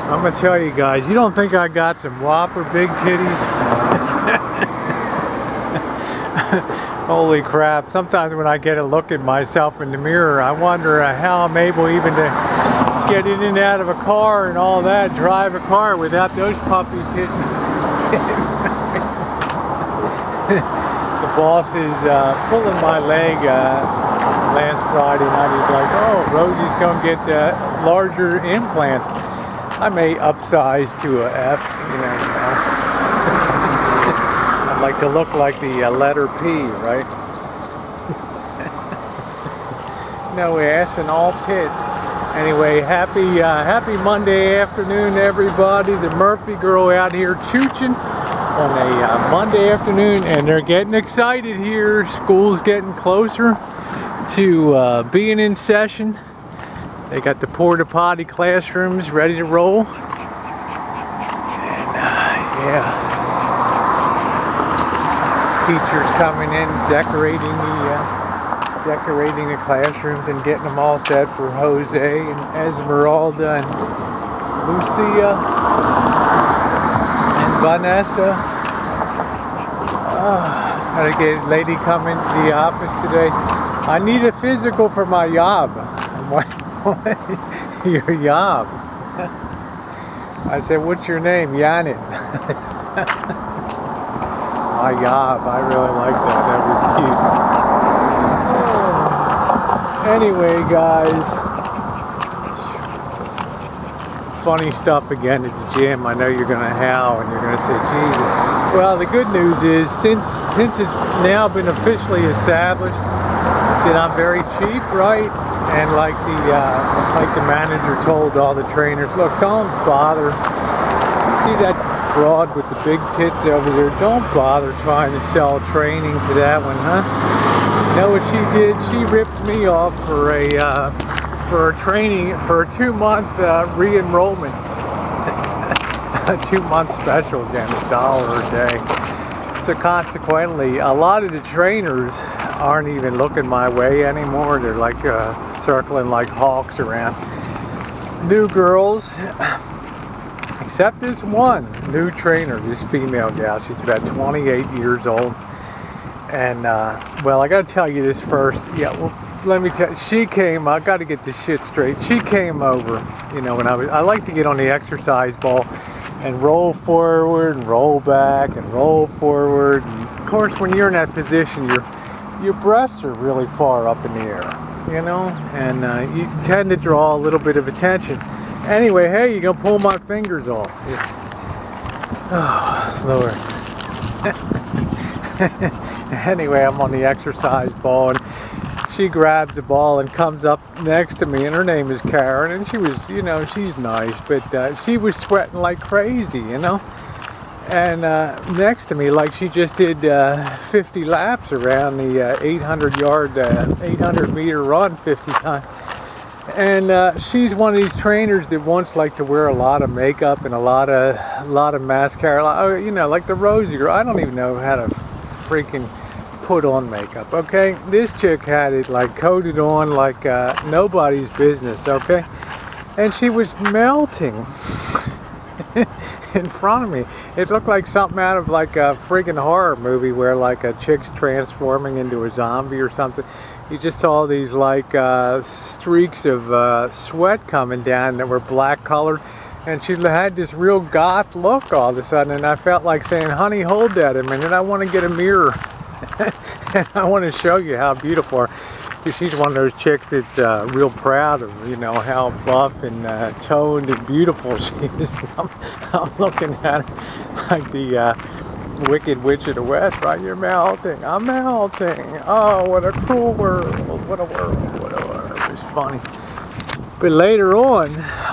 I'm gonna tell you guys, you don't think I got some whopper big titties? Holy crap, sometimes when I get a look at myself in the mirror, I wonder how I'm able even to get in and out of a car and all that, drive a car without those puppies hitting. The boss is pulling my leg last Friday night. He's like, oh, Rosie's gonna get larger implants. I may upsize to a F, you know. I'd like to look like the letter P, right? No ass and all tits. Anyway, happy Monday afternoon, everybody. The Murphy girl out here Choochin on a Monday afternoon, and they're getting excited here. School's getting closer to being in session. They got the porta potty classrooms ready to roll, and yeah, teachers coming in, decorating the classrooms and getting them all set for Jose and Esmeralda and Lucia and Vanessa. Had a good lady come into the office today. I need a physical for my job. Your job. I said, what's your name? Yanin. My job. I really like that. That was cute. Anyway, guys. Funny stuff again at the gym. I know you're going to howl and you're going to say, Jesus. Well, the good news is, since it's now been officially established that I'm very cheap, right? And like the manager told all the trainers, look, don't bother. See that broad with the big tits over there? Don't bother trying to sell training to that one, huh? You know what she did? She ripped me off for a training for a 2-month re-enrollment, a 2-month special again, $1 a day. So consequently, a lot of the trainers aren't even looking my way anymore. They're like circling like hawks around new girls, except this one new trainer, this female gal. She's about 28 years old, and well, I gotta tell you this first. Yeah, well, let me tell you, she came, I gotta get this shit straight. She came over, you know, when I like to get on the exercise ball and roll forward and roll back and roll forward, and of course when you're in that position, your breasts are really far up in the air, you know, and you tend to draw a little bit of attention. Anyway, hey, you're gonna pull my fingers off. Oh, Lord. Anyway, I'm on the exercise ball, and she grabs the ball and comes up next to me, and her name is Karen, and she was, you know, she's nice, but she was sweating like crazy, you know. And next to me, like she just did 50 laps around the 800 meter run 50 times. And she's one of these trainers that wants like to wear a lot of makeup and a lot of mascara, you know, like the Rosie girl. I don't even know how to freaking put on makeup, okay? This chick had it like coated on like nobody's business, okay? And she was melting in front of me. It looked like something out of like a freaking horror movie where like a chick's transforming into a zombie or something. You just saw these like streaks of sweat coming down that were black colored, and she had this real goth look all of a sudden, and I felt like saying, honey, hold that a minute, I want to get a mirror. And I want to show you how beautiful, because she's one of those chicks that's real proud of, you know, how buff and toned and beautiful she is. I'm looking at her like the Wicked Witch of the West, right? You're melting, I'm melting. Oh, what a cruel world, what a world, what a world. It's funny. But later on,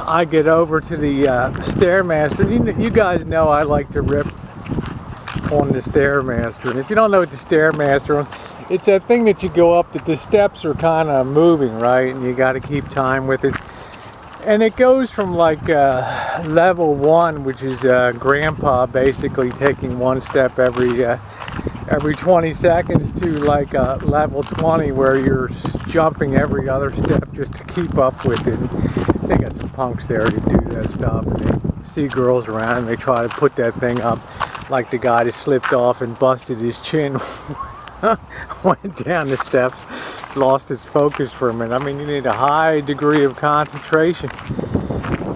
I get over to the Stairmaster. You guys know I like to rip on the Stairmaster. And if you don't know what the Stairmaster is, it's that thing that you go up that the steps are kind of moving, right? And you got to keep time with it. And it goes from like level 1, which is grandpa basically taking one step every 20 seconds, to like level 20 where you're jumping every other step just to keep up with it. They got got some punks there to do that stuff, and they see girls around and they try to put that thing up, like the guy that slipped off and busted his chin, went down the steps, lost his focus for a minute. I mean, you need a high degree of concentration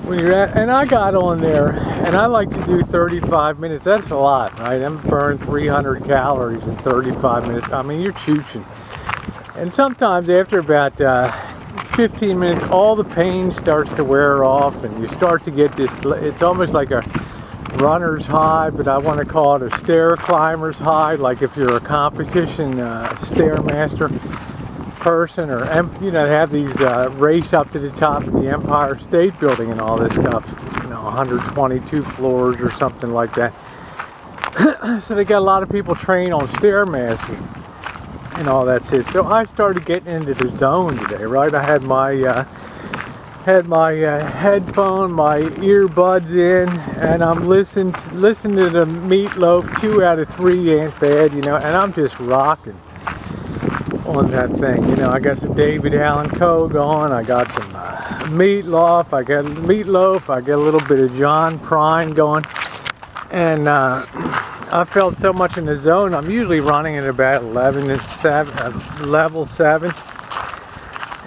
when you're at, and I got on there, and I like to do 35 minutes. That's a lot, right? I'm burning 300 calories in 35 minutes. I mean, you're chooching. And sometimes after about 15 minutes, all the pain starts to wear off, and you start to get this, it's almost like a runner's high, but I want to call it a stair climber's high, like if you're a competition stairmaster person, or you know, have these race up to the top of the Empire State Building and all this stuff, you know, 122 floors or something like that. So they got a lot of people trained on stairmastering and all that's it. So I started getting into the zone today, right? I had my headphone, my earbuds in, and I'm listening to the Meatloaf 2 out of 3 ain't bad, you know, and I'm just rocking on that thing. You know, I got some David Allan Coe going, I got some Meatloaf, I got a little bit of John Prine going, and I felt so much in the zone. I'm usually running at about 11 and 7, level 7,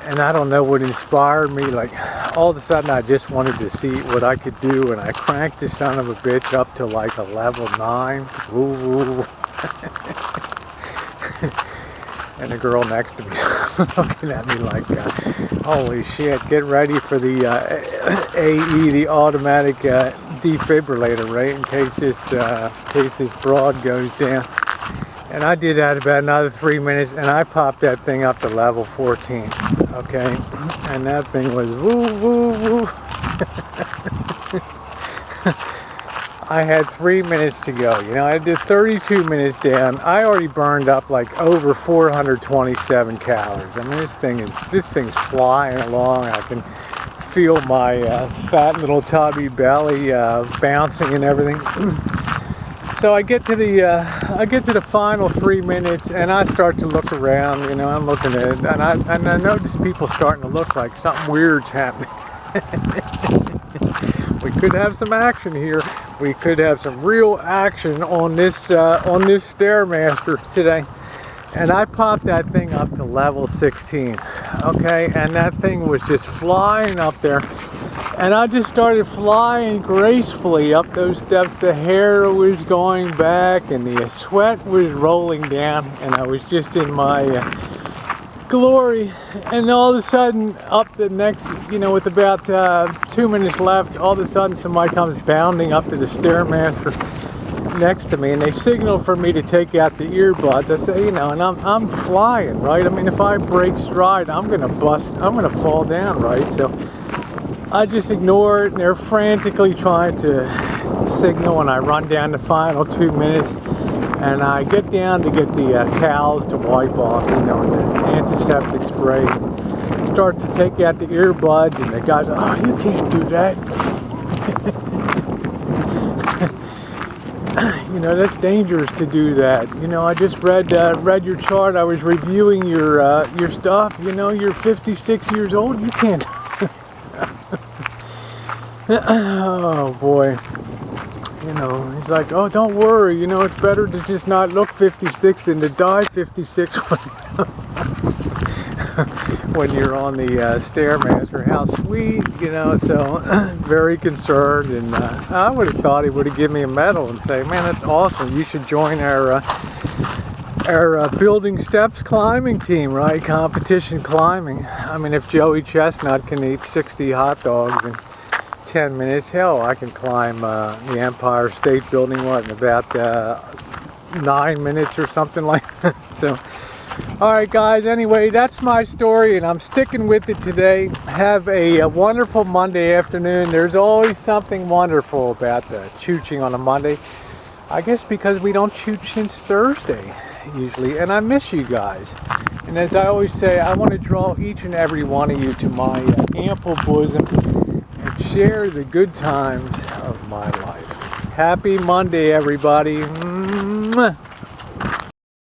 and I don't know what inspired me. Like, all of a sudden I just wanted to see what I could do, and I cranked this son of a bitch up to like a level 9. Ooh. And the girl next to me looking at me like, holy shit, get ready for the AE, the automatic defibrillator, right, in case this broad goes down. And I did that about another 3 minutes, and I popped that thing up to level 14, okay? And that thing was woo, woo, woo. I had 3 minutes to go. You know, I did 32 minutes down. I already burned up like over 427 calories. I mean, this thing's flying along. I can feel my fat little tubby belly bouncing and everything. So I get to the final 3 minutes, and I start to look around. You know, I'm looking at it, and I notice people starting to look like something weird's happening. We could have some action here. We could have some real action on this Stairmaster today. And I popped that thing up to level 16, okay? And that thing was just flying up there. And I just started flying gracefully up those steps. The hair was going back, and the sweat was rolling down, and I was just in my glory. And all of a sudden, up the next, you know, with about 2 minutes left, all of a sudden somebody comes bounding up to the Stairmaster next to me, and they signal for me to take out the earbuds. I say, you know, and I'm flying, right? I mean, if I break stride, I'm gonna fall down, right? So I just ignore it, and they're frantically trying to signal, and I run down the final 2 minutes, and I get down to get the towels to wipe off, you know, and the antiseptic spray. Start to take out the earbuds, and the guys, oh, you can't do that. You know, that's dangerous to do that. You know, I just read your chart. I was reviewing your stuff. You know, you're 56 years old. You can't. Oh boy. You know, he's like, oh, don't worry. You know, it's better to just not look 56 than to die 56 when you're on the Stairmaster. How sweet, you know. So very concerned, and I would have thought he would have given me a medal and say, man, that's awesome, you should join our building steps climbing team, right? Competition climbing. I mean, if Joey Chestnut can eat 60 hot dogs in 10 minutes, hell, I can climb the Empire State Building, what, in about 9 minutes or something like that. So alright guys, anyway, that's my story, and I'm sticking with it today. Have a wonderful Monday afternoon. There's always something wonderful about the chooching on a Monday. I guess because we don't chooch since Thursday, usually, and I miss you guys. And as I always say, I want to draw each and every one of you to my ample bosom and share the good times of my life. Happy Monday, everybody. Mwah.